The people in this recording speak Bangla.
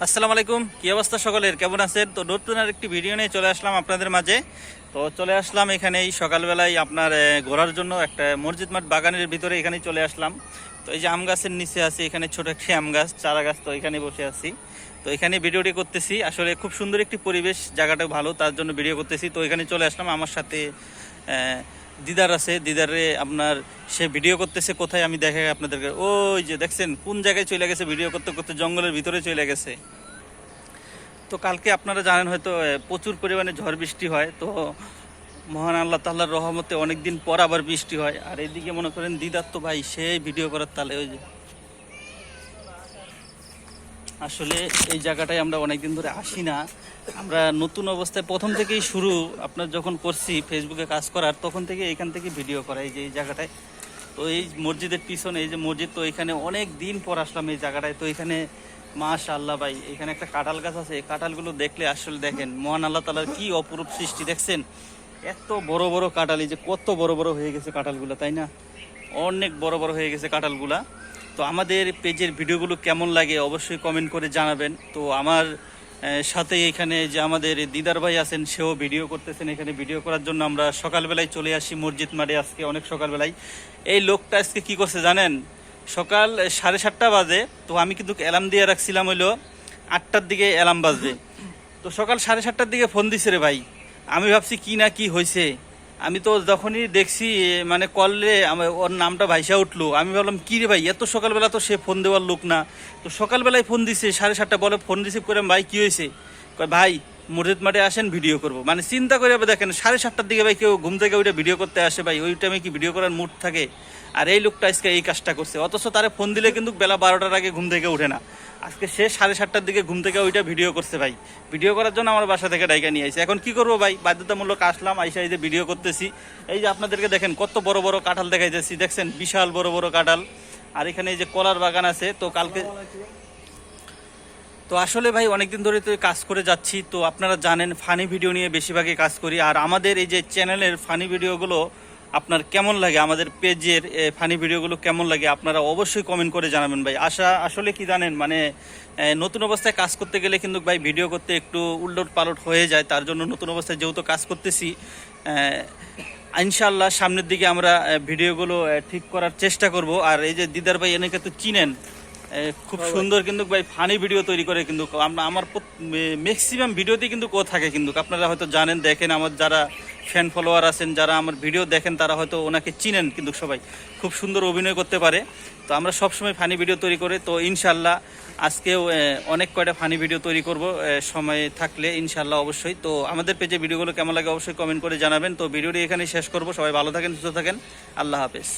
আসসালামু আলাইকুম, কি অবস্থা সকলের, কেমন আছেন? তো নতুন আর একটি ভিডিও নিয়ে চলে আসলাম আপনাদের মাঝে। তো চলে আসলাম এখানে এই সকালবেলায় আপনার ঘোরার জন্য একটা মসজিদ মাঠ বাগানের ভিতরে এখানেই চলে আসলাম। তো এই যে আম গাছের নিচে আছি, এখানে ছোট একটি আম গাছ চারা গাছ, তো এখানে বসে আছি। তো এখানে ভিডিওটি করতেছি, আসলে খুব সুন্দর একটি পরিবেশ, জায়গাটা ভালো, তার জন্য ভিডিও করতেছি। তো এখানে চলে আসলাম, আমার সাথে দিদার আছে, দিদারে আপনার সে ভিডিও করতেছে কোথায় আমি দেখাই আপনাদেরকে। ওই যে দেখছেন কোন জায়গায় চলে গেছে, ভিডিও করতে করতে জঙ্গলের ভিতরে চলে গেছে। তো কালকে আপনারা জানেন হয়তো প্রচুর পরিমাণে ঝড় বৃষ্টি হয়। তো মহান আল্লাহ তাআলার রহমতে অনেক দিন পর আবার বৃষ্টি হয়। আর এদিকে মনে করেন দিদার তো ভাই সেই ভিডিও করার তালে। ওই যে আসলে এই জায়গাটায় আমরা অনেকদিন ধরে আসি না, আমরা নতুন অবস্থায় প্রথম থেকেই শুরু আপনার যখন করছি ফেসবুকে কাজ করার, তখন থেকে এখান থেকে ভিডিও করা। এই যে এই জায়গাটায়, তো এই মসজিদের পিছনে এই যে মসজিদ, তো এখানে অনেক দিন পর আসলাম এই জায়গাটায়। তো এখানে মাশাআল্লাহ ভাই, এখানে একটা কাঁঠাল গাছ আছে, কাঁঠালগুলো দেখলে আসলে দেখেন মহান আল্লাহ তাআলার কি অপরূপ সৃষ্টি। দেখছেন এত বড় বড় কাঁঠাল, এই যে কত বড় বড় হয়ে গেছে কাঁঠালগুলো, তাই না? অনেক বড় বড় হয়ে গেছে কাঁঠালগুলা। তো আমাদের পেজের ভিডিওগুলো কেমন লাগে অবশ্যই কমেন্ট করে জানাবেন। তো আমার সাথে এখানে যে আমাদের দিদার ভাই আছেন, সেও ভিডিও করতেছেন। এখানে ভিডিও করার জন্য আমরা সকালবেলায় চলে আসি মসজিদ মাঠে, আজকে অনেক সকালবেলায়। এই লোকটা আজকে কি করছে জানেন? সকাল 7:30 বাজে, তো আমি কিন্তু অ্যালার্ম দিয়ে রাখছিলাম হইলো 8টার দিকে অ্যালার্ম বাজবে। তো সকাল 7:30টার দিকে ফোন দিছে রে ভাই। আমি ভাবছি কি না কি হয়েছে, আমি তো যখনই দেখছি মানে কলে ওর নামটা ভাইসা উঠলো, আমি ভাবলাম কি রে ভাই, এত সকালবেলা তো সে ফোন দেওয়ার লোক না। তো সকালবেলায় ফোন দিছে 7:30, বলে ফোন রিসিভ করে, ভাই কি হয়েছে? কয় ভাই মসজিদ মাঠে আসেন ভিডিও করব। মানে চিন্তা করে দেখেন 7:30টার দিকে ভাই কেউ ঘুম থেকে ওইটা ভিডিও করতে আসে ভাই? ওই টাইমে কি ভিডিও করার মুড থাকে? আর এই লোকটা আজকে এই কাজটা করছে, অথচ তারে ফোন দিলে কিন্তু বেলা 12টার আগে ঘুম থেকে উঠে না। আজকে সে 7:30টার দিকে ঘুম থেকে ওইটা ভিডিও করছে ভাই। ভিডিও করার জন্য আমার বাসা থেকে ডাইকা নিয়ে আসছে। এখন কি করবো ভাই, বাধ্যতামূলক আসলাম, আইসা এই যে ভিডিও করতেছি। এই যে আপনাদেরকে দেখেন কত বড় বড় কাঁঠাল দেখাইতেছি, দেখছেন বিশাল বড় বড় কাঁঠাল। আর এখানে এই যে কলার বাগান আছে। তো কালকে তো আসলে ভাই অনেকদিন ধরে তো কাজ করে যাচ্ছি। তো আপনারা জানেন ফানি ভিডিও নিয়ে বেশিরভাগই কাজ করি। আর আমাদের এই যে চ্যানেলের ফানি ভিডিওগুলো আপনার কেমন লাগে, আমাদের পেজের ফানি ভিডিওগুলো কেমন লাগে, আপনারা অবশ্যই কমেন্ট করে জানাবেন ভাই। আসলে কি জানেন, মানে নতুন অবস্থায় কাজ করতে গেলে কিন্তু ভাই ভিডিও করতে একটু উলট পালট হয়ে যায়। তার জন্য নতুন অবস্থায় যেহেতু কাজ করতেছি, ইনশাআল্লাহ সামনের দিকে আমরা ভিডিওগুলো ঠিক করার চেষ্টা করব। আর এই যে দিদার ভাই এনেকে তো চিনেন, খুব সুন্দর কিন্তু ভাই ফানি ভিডিও তৈরি করে। কিন্তু আমার ম্যাক্সিমাম ভিডিওতেই কিন্তু ও থাকে, কিন্তু আপনারা হয়তো জানেন, দেখেন আমার যারা ফ্যান ফলোয়ার আছেন, যারা আমার ভিডিও দেখেন, তারা হয়তো ওনাকে চিনেন। কিন্তু সবাই খুব সুন্দর অভিনয় করতে পারে। তো আমরা সবসময় ফানি ভিডিও তৈরি করি। তো ইনশাল্লাহ আজকেও অনেক কয়টা ফানি ভিডিও তৈরি করব সময় থাকলে ইনশাল্লাহ অবশ্যই। তো আমাদের পেজে ভিডিওগুলো কেমন লাগে অবশ্যই কমেন্ট করে জানাবেন। তো ভিডিওটি এখানেই শেষ করব। সবাই ভালো থাকেন, সুস্থ থাকেন, আল্লাহ হাফেজ।